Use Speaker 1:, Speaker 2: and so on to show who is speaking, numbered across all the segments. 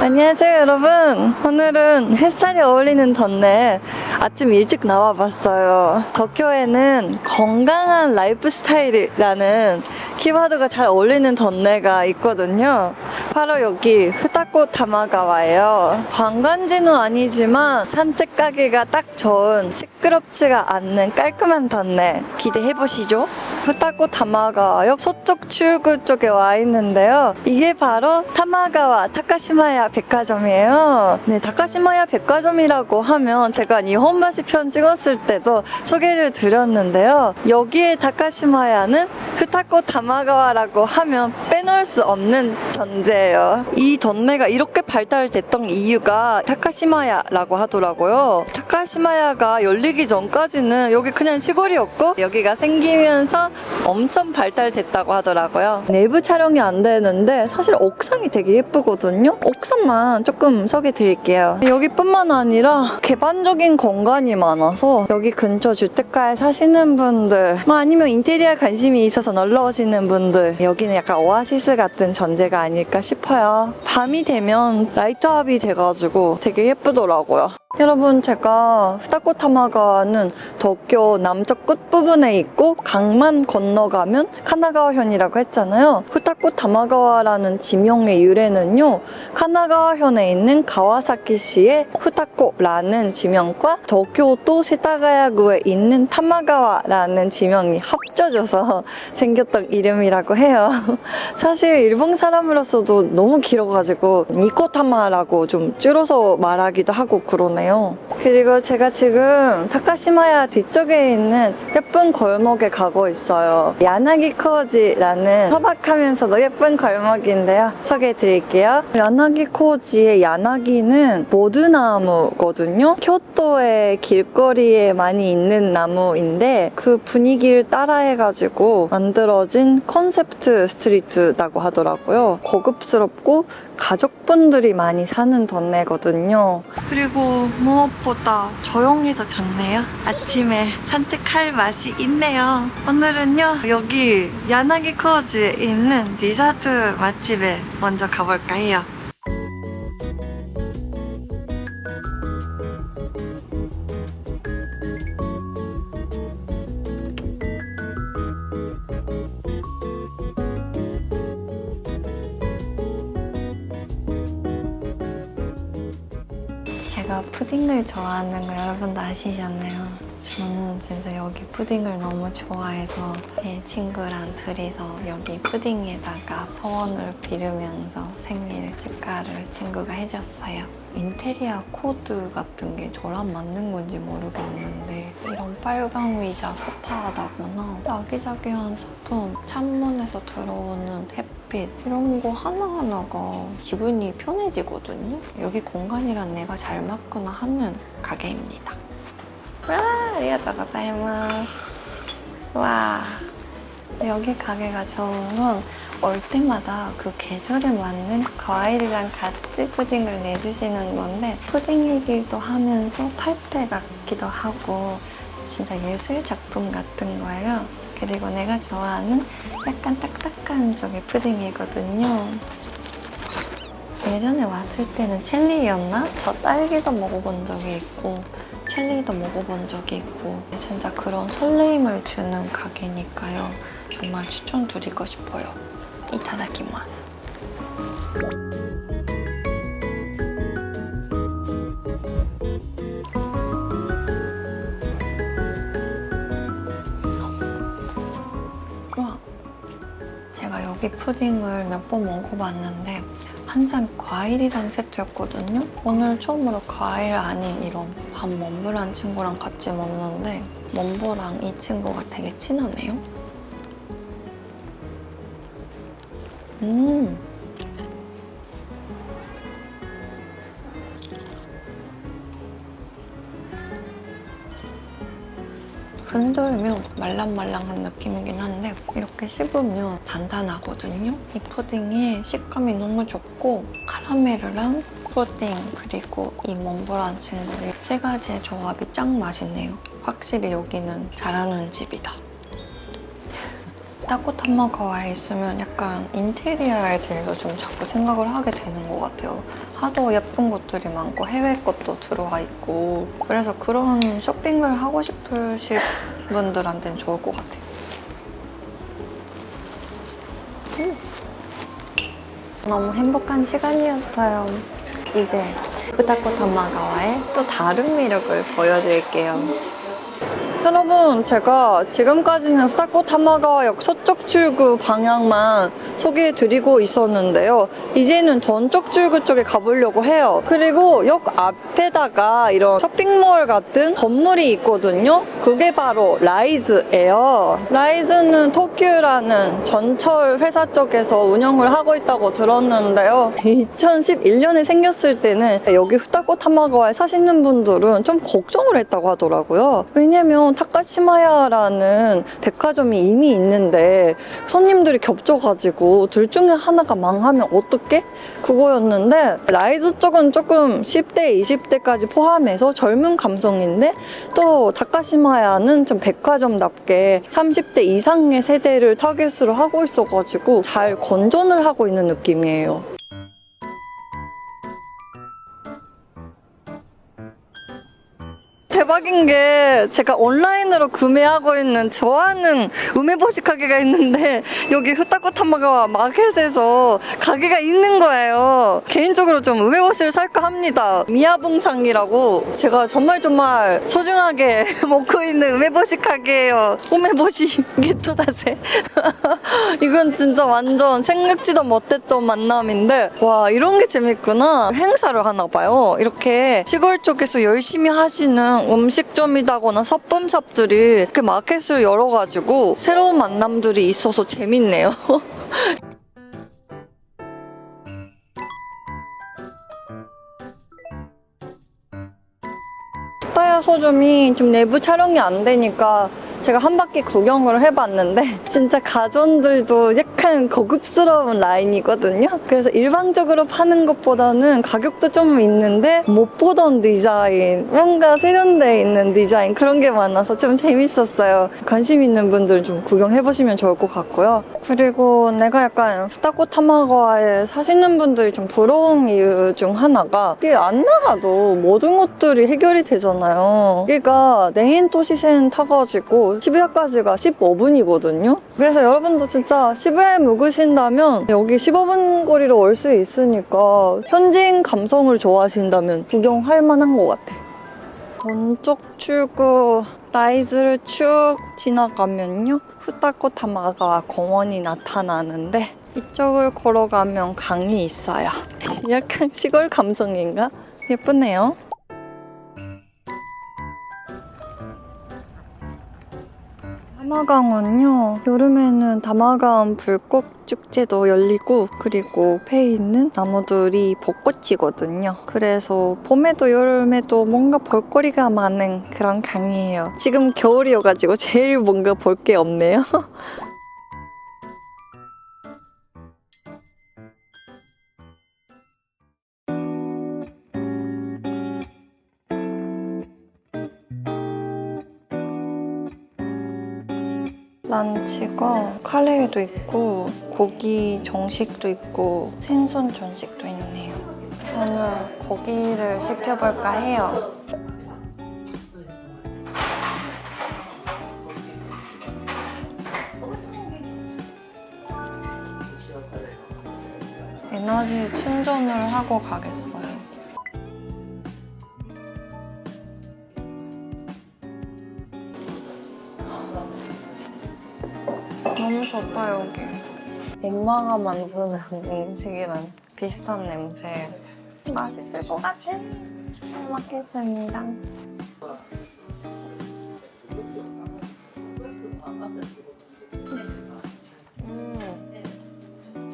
Speaker 1: 안녕하세요 여러분. 오늘은 햇살이 어울리는 던네 아침 일찍 나와봤어요. 도쿄에는 건강한 라이프 스타일이라는 키워드가 잘 어울리는 던네가 있거든요. 바로 여기 후타코 타마가와예요. 관광지는 아니지만 산책 가기가 딱 좋은 시끄럽지가 않는 깔끔한 던네 기대해보시죠. 후타코 타마가와역 서쪽 출구 쪽에 와 있는데요. 이게 바로 타마가와 타카시마야 백화점이에요. 네, 타카시마야 백화점이라고 하면 제가 니혼바시 편 찍었을 때도 소개를 드렸는데요. 여기에 타카시마야는 후타코 타마가와라고 하면 빼놓을 수 없는 존재예요. 이 던네가 이렇게 발달됐던 이유가 타카시마야라고 하더라고요. 타카시마야가 열리기 전까지는 여기 그냥 시골이었고 여기가 생기면서 엄청 발달됐다고 하더라고요. 내부 촬영이 안 되는데 사실 옥상이 되게 예쁘거든요. 옥상만 조금 소개 드릴게요. 여기뿐만 아니라 개방적인 공간이 많아서 여기 근처 주택가에 사시는 분들 아니면 인테리어 관심이 있어서 놀러 오시는 분들 여기는 약간 오아시스 같은 존재가 아닐까 싶어요. 밤이 되면 라이트업이 돼가지고 되게 예쁘더라고요. 여러분, 제가 후타코 타마가와는 도쿄 남쪽 끝부분에 있고 강만 건너가면 카나가와현이라고 했잖아요. 후타코 타마가와라는 지명의 유래는요, 카나가와현에 있는 가와사키시의 후타코라는 지명과 도쿄도 세타가야구에 있는 타마가와라는 지명이 합쳐져서 생겼던 이름이라고 해요. 사실 일본 사람으로서도 너무 길어가지고 니코타마라고 좀 줄여서 말하기도 하고 그러네요. 그리고 제가 지금 타카시마야 뒤쪽에 있는 예쁜 골목에 가고 있어요. 야나기 코지라는 소박하면서도 예쁜 골목인데요. 소개해 드릴게요. 야나기 코지의 야나기는 모드나무거든요. 교토의 길거리에 많이 있는 나무인데 그 분위기를 따라해가지고 만들어진 컨셉트 스트리트라고 하더라고요. 고급스럽고 가족분들이 많이 사는 던네거든요. 그리고 무엇보다 조용해서 좋네요. 아침에 산책할 맛이 있네요. 오늘은요, 여기 야나기 코지에 있는 디저트 맛집에 먼저 가볼까 해요. 제가 푸딩을 좋아하는 거 여러분도 아시잖아요. 저는 진짜 여기 푸딩을 너무 좋아해서 제 친구랑 둘이서 여기 푸딩에다가 소원을 비르면서 생일 축하를 친구가 해줬어요. 인테리어 코드 같은 게 저랑 맞는 건지 모르겠는데 이런 빨강 의자 소파하다거나 아기자기한 소품, 창문에서 들어오는 햇빛 이런 거 하나하나가 기분이 편해지거든요. 여기 공간이랑 내가 잘 맞구나 하는 가게입니다. 와, 아리가또 고자이마스. 와, 여기 가게가 좋은 건 올 때마다 그 계절에 맞는 과일이랑 같이 푸딩을 내주시는 건데 푸딩이기도 하면서 팔페 같기도 하고 진짜 예술 작품 같은 거예요. 그리고 내가 좋아하는 약간 딱딱한 쪽의 푸딩이거든요. 예전에 왔을 때는 첼리였나? 저 딸기도 먹어본 적이 있고 첼리도 먹어본 적이 있고 진짜 그런 설레임을 주는 가게니까요. 정말 추천드리고 싶어요. 이타다키마스. 와, 제가 여기 푸딩을 몇 번 먹어봤는데 항상 과일이랑 세트였거든요. 오늘 처음으로 과일 아닌 이런 밥 몬브란 친구랑 같이 먹는데 몬브랑 이 친구가 되게 친하네요. 흔들면 말랑말랑한 느낌이긴 한데 이렇게 씹으면 단단하거든요. 이 푸딩의 식감이 너무 좋고 카라멜이랑 푸딩 그리고 이 몬브란 친구의 세 가지의 조합이 짱 맛있네요. 확실히 여기는 잘하는 집이다. 후타코 타마가와에 있으면 약간 인테리어에 대해서 좀 자꾸 생각을 하게 되는 것 같아요. 하도 예쁜 것들이 많고 해외 것도 들어와 있고 그래서 그런 쇼핑을 하고 싶으신 분들한테는 좋을 것 같아요. 너무 행복한 시간이었어요. 이제 후다코 타마가와의 또 다른 매력을 보여드릴게요. 여러분, 제가 지금까지는 후다코 타마가와역 서쪽 출구 방향만 소개해드리고 있었는데요. 이제는 던쪽 출구 쪽에 가보려고 해요. 그리고 역 앞에다가 이런 쇼핑몰 같은 건물이 있거든요. 그게 바로 라이즈예요. 라이즈는 토큐라는 전철 회사 쪽에서 운영을 하고 있다고 들었는데요. 2011년에 생겼을 때는 여기 후다코 타마가와에 사시는 분들은 좀 걱정을 했다고 하더라고요. 왜냐면 타카시마야라는 백화점이 이미 있는데 손님들이 겹쳐가지고 둘 중에 하나가 망하면 어떡해? 그거였는데 라이즈 쪽은 조금 10대, 20대까지 포함해서 젊은 감성인데 또 타카시마야는 좀 백화점답게 30대 이상의 세대를 타겟으로 하고 있어가지고 잘 건전을 하고 있는 느낌이에요. 대박인 게 제가 온라인으로 구매하고 있는 좋아하는 우메보시 가게가 있는데 여기 후다코 타마가와 마켓에서 가게가 있는 거예요. 개인적으로 좀 우메보시를 살까 합니다. 미야봉상이라고 제가 정말 소중하게 먹고 있는 우메보시 가게예요. 우메보시 게토다세. 이건 진짜 완전 생각지도 못했던 만남인데 와, 이런 게 재밌구나. 행사를 하나 봐요. 이렇게 시골 쪽에서 열심히 하시는 음식점이다거나 섭품샵들이 이렇게 마켓을 열어가지고 새로운 만남들이 있어서 재밌네요. 스타야 서점이 좀 내부 촬영이 안 되니까 제가 한 바퀴 구경을 해봤는데 진짜 가전들도 약간 고급스러운 라인이거든요. 그래서 일반적으로 파는 것보다는 가격도 좀 있는데 못 보던 디자인, 뭔가 세련되어 있는 디자인 그런 게 많아서 좀 재밌었어요. 관심 있는 분들은 좀 구경해보시면 좋을 것 같고요. 그리고 내가 약간 후다코 타마가와에 사시는 분들이 좀 부러운 이유 중 하나가 이게 안 나가도 모든 것들이 해결이 되잖아요. 여기가 네힌토시센 타가지고 시부야까지가 15분이거든요. 그래서 여러분도 진짜 시부야에 묵으신다면 여기 15분 거리로 올 수 있으니까 현지인 감성을 좋아하신다면 구경할 만한 것 같아. 던쪽 출구 라이즈를 쭉 지나가면요, 후다코 타마가와 공원이 나타나는데 이쪽을 걸어가면 강이 있어요. 약간 시골 감성인가? 예쁘네요. 다마강은요, 여름에는 다마강 불꽃 축제도 열리고 그리고 배에 있는 나무들이 벚꽃이거든요. 그래서 봄에도 여름에도 뭔가 볼거리가 많은 그런 강이에요. 지금 겨울이어가지고 제일 뭔가 볼 게 없네요. 란치가 카레도 있고 고기 정식도 있고 생선 전식도 있네요. 저는 고기를 시켜볼까 해요. 에너지 충전을 하고 가겠어요. 너무 좋다, 여기. 엄마가 만드는 음식이랑 비슷한 냄새. 맛있을 것 같아. 잘 먹겠습니다.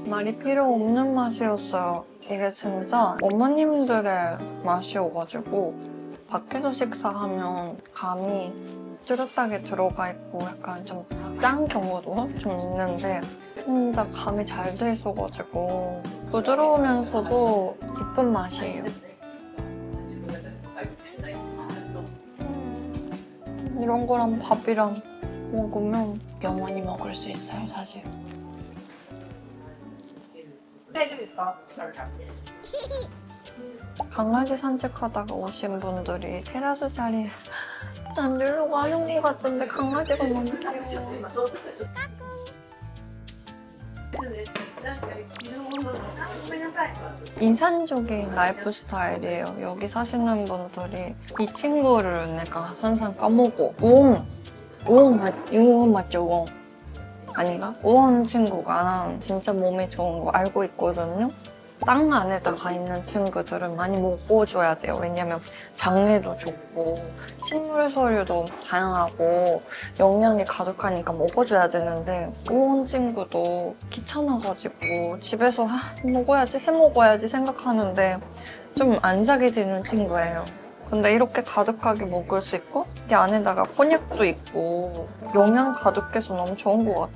Speaker 1: 말이 필요 없는 맛이었어요. 이게 진짜 어머님들의 맛이어가지고 밖에서 식사하면 감이 뚜렷하게 들어가 있고 약간 좀 짠 경우도 좀 있는데 진짜 감이 잘 돼 있어가지고 부드러우면서도 깊은 맛이에요. 이런 거랑 밥이랑 먹으면 영원히 먹을 수 있어요, 사실. 강아지 산책하다가 오신 분들이 테라스 자리에 앉으려고 하는 것 같은데 강아지가 너무 귀여워. 이산적인 라이프 스타일이에요. 여기 사시는 분들이 이 친구를 내가 항상 까먹어. 우엉 맞죠? 우엉 아닌가? 우엉 친구가 진짜 몸에 좋은 거 알고 있거든요. 땅 안에다가 있는 친구들은 많이 먹어줘야 돼요. 왜냐면 장내도 좋고 식물 서류도 다양하고 영양이 가득하니까 먹어줘야 되는데 우원 친구도 귀찮아가지고 집에서 먹어야지 해먹어야지 생각하는데 좀 안 자게 되는 친구예요. 근데 이렇게 가득하게 먹을 수 있고 이 안에다가 곤약도 있고 영양 가득해서 너무 좋은 것 같아.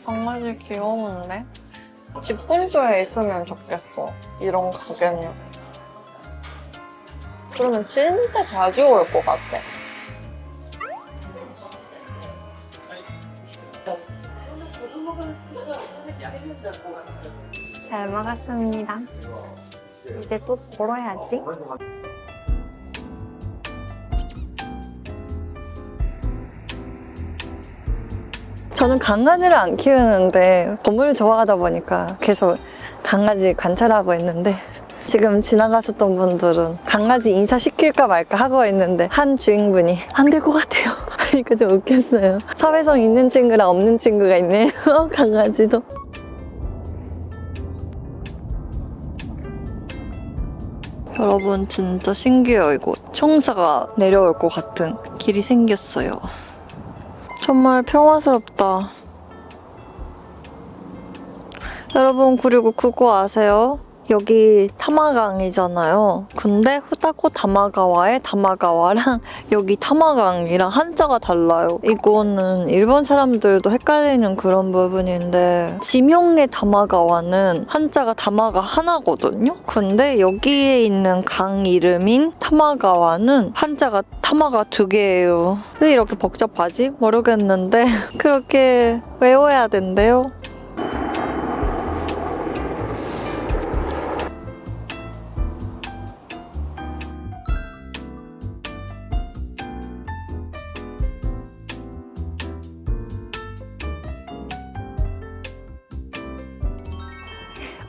Speaker 1: 강아지 귀여운데? 집 근처에 있으면 좋겠어. 이런 가게는. 그러면 진짜 자주 올 것 같아. 잘 먹었습니다. 이제 또 걸어야지. 저는 강아지를 안 키우는데 동물을 좋아하다 보니까 계속 강아지 관찰하고 있는데 지금 지나가셨던 분들은 강아지 인사시킬까 말까 하고 있는데 한 주인분이 안 될 것 같아요. 이거 좀 웃겼어요. 사회성 있는 친구랑 없는 친구가 있네요. 강아지도. 여러분 진짜 신기해요. 이거 총사가 내려올 것 같은 길이 생겼어요. 정말 평화스럽다. 여러분 그리고 그거 아세요? 여기 타마강이잖아요. 근데 후다코 다마가와의 다마가와랑 여기 타마강이랑 한자가 달라요. 이거는 일본 사람들도 헷갈리는 그런 부분인데 지명의 다마가와는 한자가 다마가 하나거든요. 근데 여기에 있는 강 이름인 타마가와는 한자가 타마가 2개예요. 왜 이렇게 복잡하지? 모르겠는데 그렇게 외워야 된대요.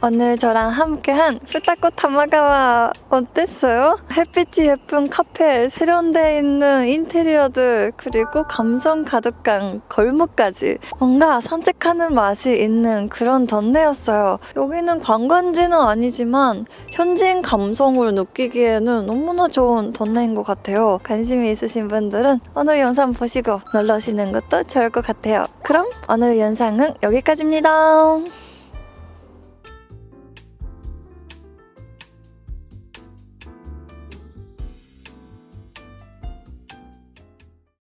Speaker 1: 오늘 저랑 함께한 후다코 다마가와 어땠어요? 햇빛이 예쁜 카페, 세련되어 있는 인테리어들, 그리고 감성 가득한 골목까지 뭔가 산책하는 맛이 있는 그런 동네였어요. 여기는 관광지는 아니지만 현지인 감성을 느끼기에는 너무나 좋은 동네인 것 같아요. 관심이 있으신 분들은 오늘 영상 보시고 놀러 오시는 것도 좋을 것 같아요. 그럼 오늘 영상은 여기까지입니다.